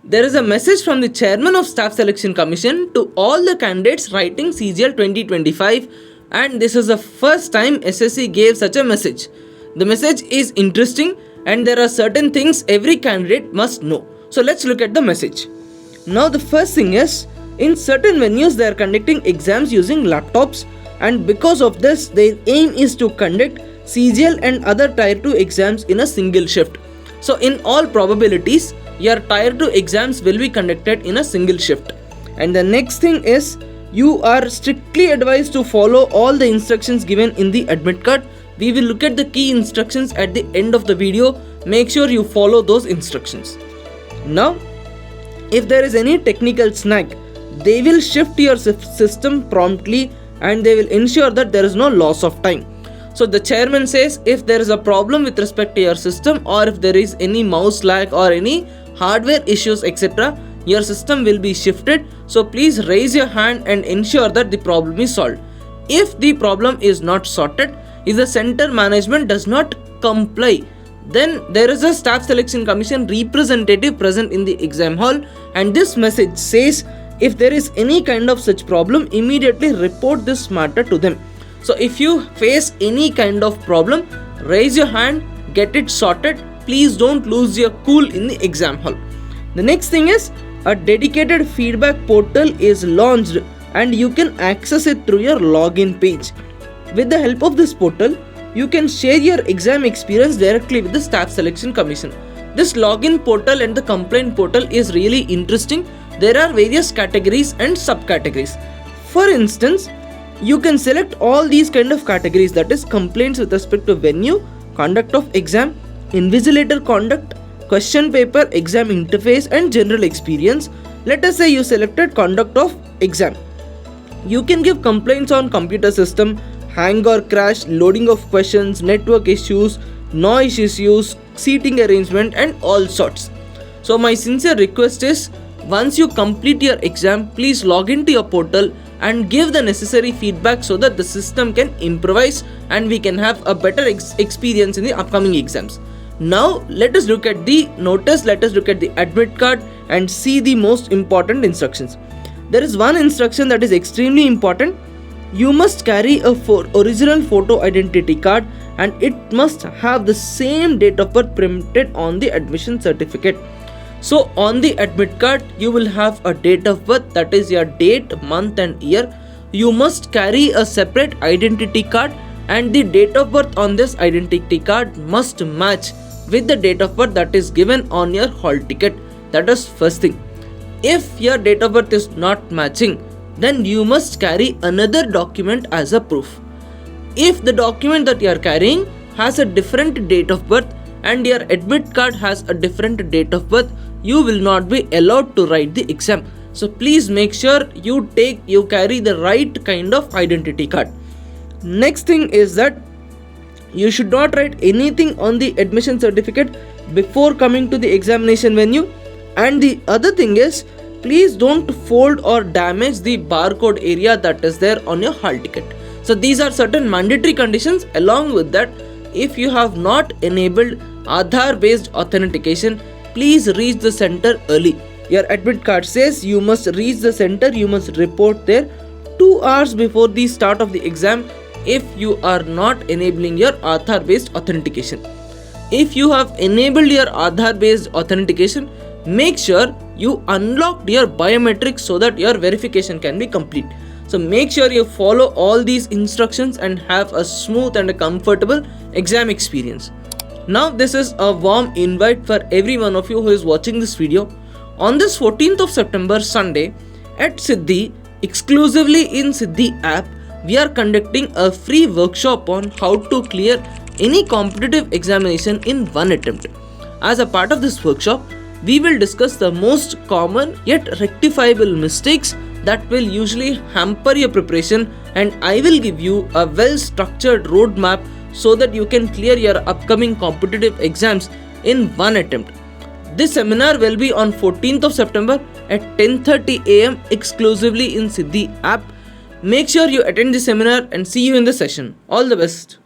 There is a message from the Chairman of Staff Selection Commission to all the candidates writing CGL 2025, and this is the first time SSC gave such a message. The message is interesting and there are certain things every candidate must know. So let's look at the message. Now the first thing is, in certain venues they are conducting exams using laptops, and because of this their aim is to conduct CGL and other Tier 2 exams in a single shift. So in all probabilities, your Tier 2 exams will be conducted in a single shift. And the next thing is, you are strictly advised to follow all the instructions given in the admit card. We will look at the key instructions at the end of the video. Make sure you follow those instructions. Now, if there is any technical snag, they will shift your system promptly and they will ensure that there is no loss of time. So the chairman says, if there is a problem with respect to your system, or if there is any mouse lag or any hardware issues, etc., your system will be shifted. So please raise your hand and ensure that the problem is solved. If the problem is not sorted, if the center management does not comply, then there is a Staff Selection Commission representative present in the exam hall, and this message says, if there is any kind of such problem, immediately report this matter to them. So if you face any kind of problem, raise your hand, get it sorted. Please don't lose your cool in the exam hall. The next thing is, a dedicated feedback portal is launched and you can access it through your login page. With the help of this portal, you can share your exam experience directly with the Staff Selection Commission. This login portal and the complaint portal is really interesting. There are various categories and subcategories. For instance, you can select all these kind of categories, that is complaints with respect to venue, conduct of exam, invigilator conduct, question paper, exam interface and general experience. Let us say you selected conduct of exam. You can give complaints on computer system, hang or crash, loading of questions, network issues, noise issues, seating arrangement and all sorts. So my sincere request is, once you complete your exam, please log into your portal and give the necessary feedback so that the system can improvise and we can have a better experience in the upcoming exams. Now let us look at the notice, let us look at the admit card and see the most important instructions. There is one instruction that is extremely important. You must carry a original photo identity card and it must have the same date of birth printed on the admission certificate. So on the admit card, you will have a date of birth, that is your date, month and year. You must carry a separate identity card and the date of birth on this identity card must match with the date of birth that is given on your hall ticket. That is first thing. If your date of birth is not matching, then you must carry another document as a proof. If the document that you are carrying has a different date of birth and your admit card has a different date of birth, you will not be allowed to write the exam. So please make sure you carry the right kind of identity card. Next thing is that you should not write anything on the admission certificate before coming to the examination venue. And the other thing is, please don't fold or damage the barcode area that is there on your hall ticket. So these are certain mandatory conditions. Along with that, if you have not enabled Aadhaar based authentication, please reach the center early. Your admit card says you must reach the center, you must report there 2 hours before the start of the exam if you are not enabling your Aadhaar based authentication. If you have enabled your Aadhaar based authentication, make sure you unlocked your biometrics so that your verification can be complete. So make sure you follow all these instructions and have a smooth and a comfortable exam experience. Now this is a warm invite for every one of you who is watching this video. On this 14th of September Sunday at Siddhi, exclusively in Siddhi app, we are conducting a free workshop on how to clear any competitive examination in one attempt. As a part of this workshop, we will discuss the most common yet rectifiable mistakes that will usually hamper your preparation, and I will give you a well-structured roadmap so that you can clear your upcoming competitive exams in one attempt. This seminar will be on 14th of September at 10:30 AM exclusively in Siddhi app. Make sure you attend the seminar and see you in the session. All the best.